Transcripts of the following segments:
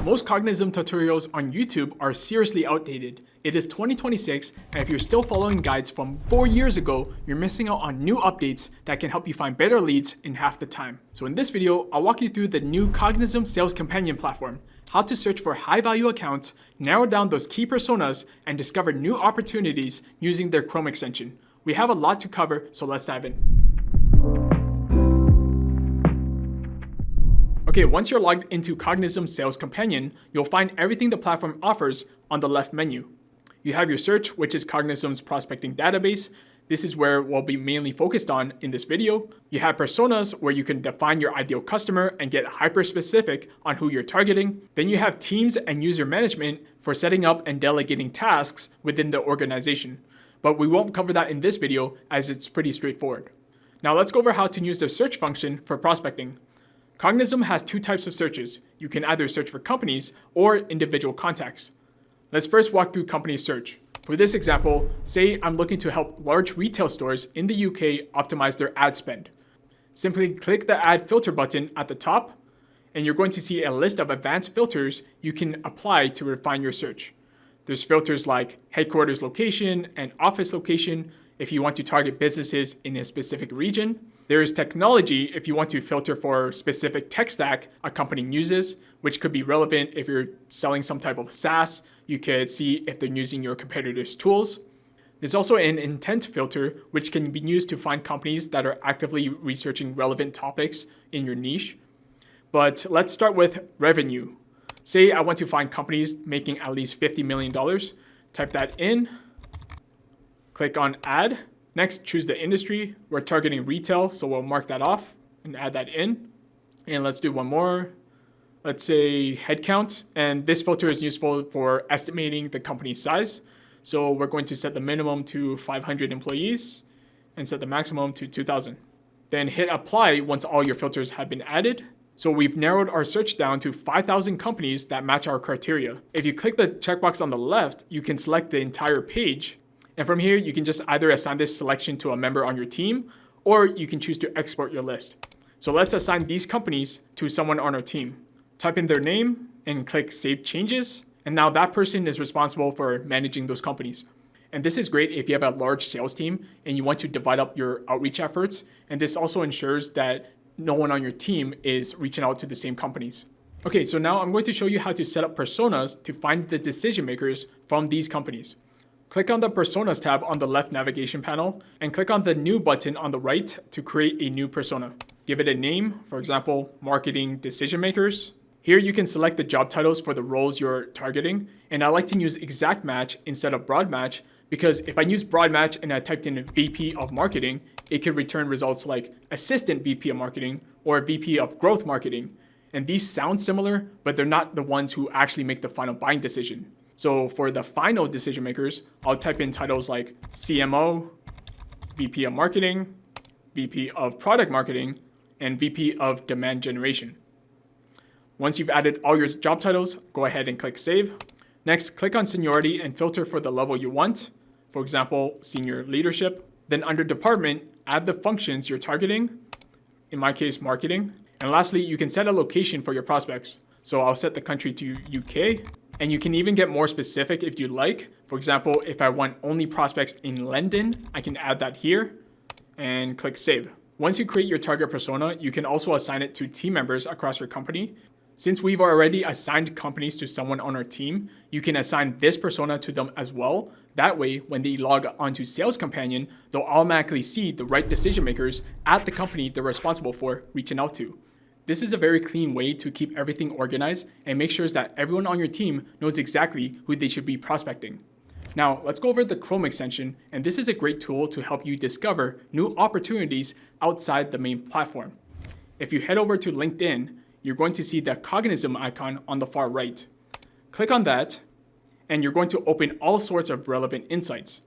Most Cognism tutorials on YouTube are seriously outdated. It is 2026, and if you're still following guides from 4 years ago, you're missing out on new updates that can help you find better leads in half the time. So in this video, I'll walk you through the new Cognism Sales Companion platform, how to search for high-value accounts, narrow down those key personas, and discover new opportunities using their Chrome extension. We have a lot to cover, so let's dive in. Okay, once you're logged into Cognism Sales Companion, you'll find everything the platform offers on the left menu. You have your search, which is Cognism's prospecting database. This is where we'll be mainly focused on in this video. You have personas, where you can define your ideal customer and get hyper-specific on who you're targeting. Then you have teams and user management for setting up and delegating tasks within the organization. But we won't cover that in this video as it's pretty straightforward. Now let's go over how to use the search function for prospecting. Cognism has two types of searches. You can either search for companies or individual contacts. Let's first walk through company search. For this example, say I'm looking to help large retail stores in the UK optimize their ad spend. Simply click the add filter button at the top, and you're going to see a list of advanced filters you can apply to refine your search. There's filters like headquarters location and office location if you want to target businesses in a specific region. There is technology if you want to filter for specific tech stack a company uses, which could be relevant if you're selling some type of SaaS. You could see if they're using your competitors' tools. There's also an intent filter, which can be used to find companies that are actively researching relevant topics in your niche. But let's start with revenue. Say I want to find companies making at least $50 million. Type that in, click on add. Next, choose the industry. We're targeting retail, so we'll mark that off and add that in. And let's do one more. Let's say headcount. And this filter is useful for estimating the company's size. So we're going to set the minimum to 500 employees and set the maximum to 2,000. Then hit apply once all your filters have been added. So we've narrowed our search down to 5,000 companies that match our criteria. If you click the checkbox on the left, you can select the entire page. And from here, you can just either assign this selection to a member on your team, or you can choose to export your list. So let's assign these companies to someone on our team. Type in their name and click Save Changes. And now that person is responsible for managing those companies. And this is great if you have a large sales team and you want to divide up your outreach efforts. And this also ensures that no one on your team is reaching out to the same companies. Okay, so now I'm going to show you how to set up personas to find the decision makers from these companies. Click on the Personas tab on the left navigation panel and click on the New button on the right to create a new persona. Give it a name, for example, Marketing Decision Makers. Here you can select the job titles for the roles you're targeting, and I like to use Exact Match instead of Broad Match because if I use Broad Match and I typed in VP of Marketing, it could return results like Assistant VP of Marketing or VP of Growth Marketing. And these sound similar, but they're not the ones who actually make the final buying decision. So for the final decision makers, I'll type in titles like CMO, VP of Marketing, VP of Product Marketing, and VP of Demand Generation. Once you've added all your job titles, go ahead and click Save. Next, click on Seniority and filter for the level you want. For example, Senior Leadership. Then under Department, add the functions you're targeting. In my case, Marketing. And lastly, you can set a location for your prospects. So I'll set the country to UK. And you can even get more specific if you'd like. For example, if I want only prospects in London, I can add that here and click Save. Once you create your target persona, you can also assign it to team members across your company. Since we've already assigned companies to someone on our team, you can assign this persona to them as well. That way, when they log onto Sales Companion, they'll automatically see the right decision makers at the company they're responsible for reaching out to. This is a very clean way to keep everything organized and make sure that everyone on your team knows exactly who they should be prospecting. Now, let's go over the Chrome extension, and this is a great tool to help you discover new opportunities outside the main platform. If you head over to LinkedIn, you're going to see the Cognism icon on the far right. Click on that, and you're going to open all sorts of relevant insights.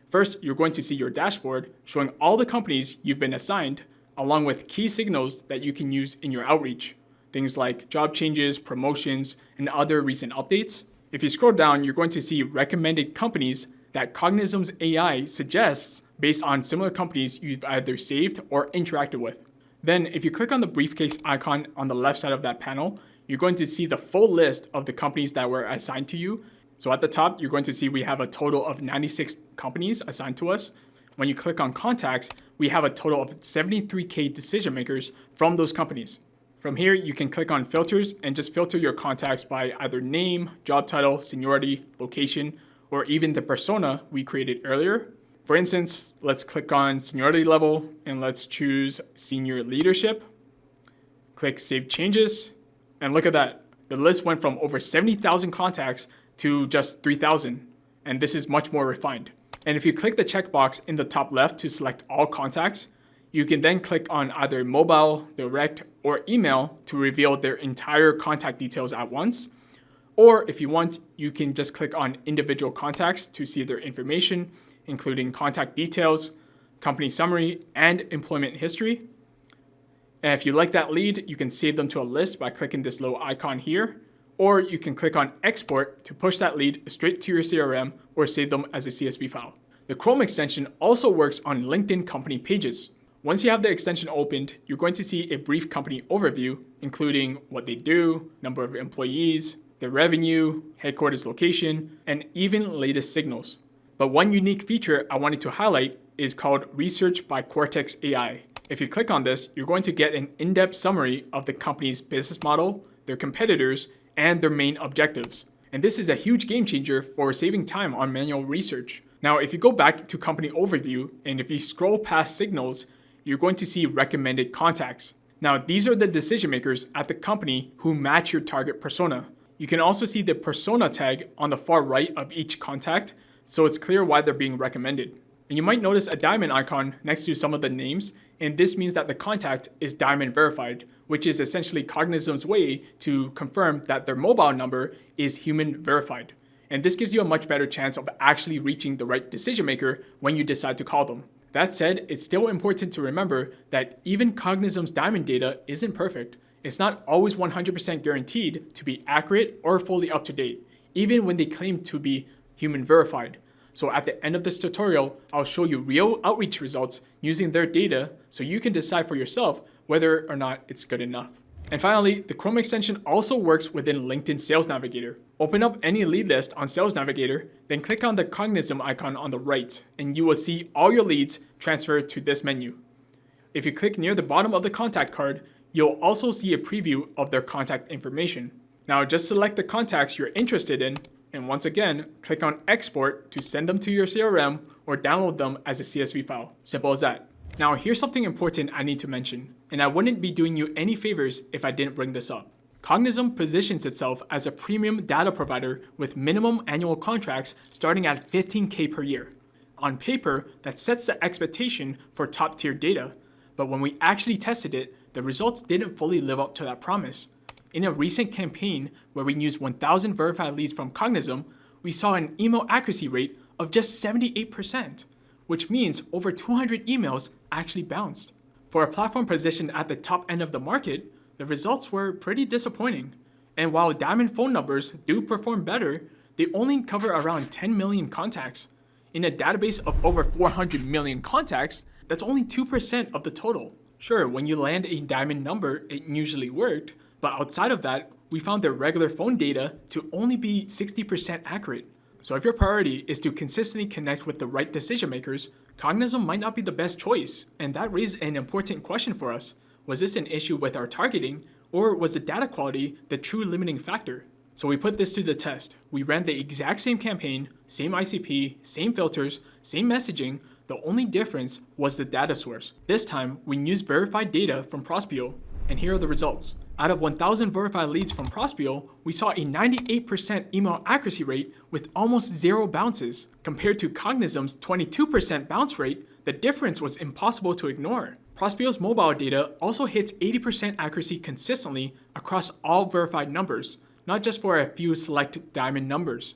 First, you're going to see your dashboard showing all the companies you've been assigned, along with key signals that you can use in your outreach. Things like job changes, promotions, and other recent updates. If you scroll down, you're going to see recommended companies that Cognism's AI suggests based on similar companies you've either saved or interacted with. Then, if you click on the briefcase icon on the left side of that panel, you're going to see the full list of the companies that were assigned to you. So at the top, you're going to see we have a total of 96 companies assigned to us. When you click on contacts, we have a total of 73K decision makers from those companies. From here, you can click on filters and just filter your contacts by either name, job title, seniority, location, or even the persona we created earlier. For instance, let's click on seniority level and let's choose senior leadership. Click save changes, and look at that. The list went from over 70,000 contacts to just 3,000, and this is much more refined. And if you click the checkbox in the top left to select all contacts, you can then click on either mobile, direct, or email to reveal their entire contact details at once. Or if you want, you can just click on individual contacts to see their information, including contact details, company summary, and employment history. And if you like that lead, you can save them to a list by clicking this little icon here. Or you can click on export to push that lead straight to your CRM or save them as a CSV file. The Chrome extension also works on LinkedIn company pages. Once you have the extension opened, you're going to see a brief company overview, including what they do, number of employees, their revenue, headquarters location, and even latest signals. But one unique feature I wanted to highlight is called Research by Cortex AI. If you click on this, you're going to get an in-depth summary of the company's business model, their competitors, and their main objectives. And this is a huge game changer for saving time on manual research. Now, if you go back to company overview, and if you scroll past signals, you're going to see recommended contacts. Now, these are the decision makers at the company who match your target persona. You can also see the persona tag on the far right of each contact, so it's clear why they're being recommended. And you might notice a diamond icon next to some of the names, and this means that the contact is diamond verified, which is essentially Cognism's way to confirm that their mobile number is human verified. And this gives you a much better chance of actually reaching the right decision maker when you decide to call them. That said, it's still important to remember that even Cognism's diamond data isn't perfect. It's not always 100% guaranteed to be accurate or fully up to date, even when they claim to be human verified. So at the end of this tutorial, I'll show you real outreach results using their data so you can decide for yourself whether or not it's good enough. And finally, the Chrome extension also works within LinkedIn Sales Navigator. Open up any lead list on Sales Navigator, then click on the Cognism icon on the right, and you will see all your leads transferred to this menu. If you click near the bottom of the contact card, you'll also see a preview of their contact information. Now just select the contacts you're interested in, and once again, click on Export to send them to your CRM or download them as a CSV file. Simple as that. Now here's something important I need to mention, and I wouldn't be doing you any favors if I didn't bring this up. Cognism positions itself as a premium data provider with minimum annual contracts starting at $15K per year. On paper, that sets the expectation for top-tier data, but when we actually tested it, the results didn't fully live up to that promise. In a recent campaign where we used 1,000 verified leads from Cognism, we saw an email accuracy rate of just 78%, which means over 200 emails actually bounced. For a platform positioned at the top end of the market, the results were pretty disappointing. And while diamond phone numbers do perform better, they only cover around 10 million contacts. In a database of over 400 million contacts, that's only 2% of the total. Sure, when you land a diamond number, it usually worked, but outside of that, we found their regular phone data to only be 60% accurate. So if your priority is to consistently connect with the right decision makers, Cognism might not be the best choice, and that raised an important question for us. Was this an issue with our targeting, or was the data quality the true limiting factor? So we put this to the test. We ran the exact same campaign, same ICP, same filters, same messaging. The only difference was the data source. This time, we used verified data from Prospeo, and here are the results. Out of 1,000 verified leads from Prospeo, we saw a 98% email accuracy rate with almost zero bounces. Compared to Cognism's 22% bounce rate, the difference was impossible to ignore. Prospeo's mobile data also hits 80% accuracy consistently across all verified numbers, not just for a few select diamond numbers.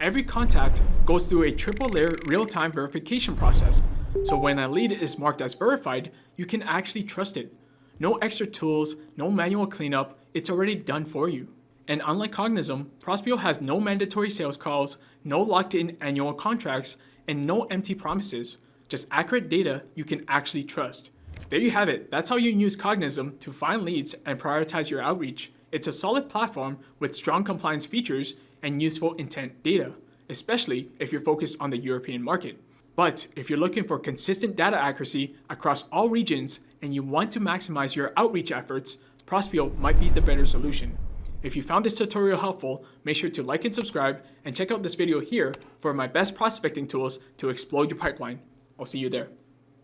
Every contact goes through a triple-layer real-time verification process, so when a lead is marked as verified, you can actually trust it. No extra tools, no manual cleanup, it's already done for you. And unlike Cognism, Prospeo has no mandatory sales calls, no locked-in annual contracts, and no empty promises, just accurate data you can actually trust. There you have it. That's how you use Cognism to find leads and prioritize your outreach. It's a solid platform with strong compliance features and useful intent data, especially if you're focused on the European market. But if you're looking for consistent data accuracy across all regions and you want to maximize your outreach efforts, Prospeo might be the better solution. If you found this tutorial helpful, make sure to like and subscribe and check out this video here for my best prospecting tools to explode your pipeline. I'll see you there.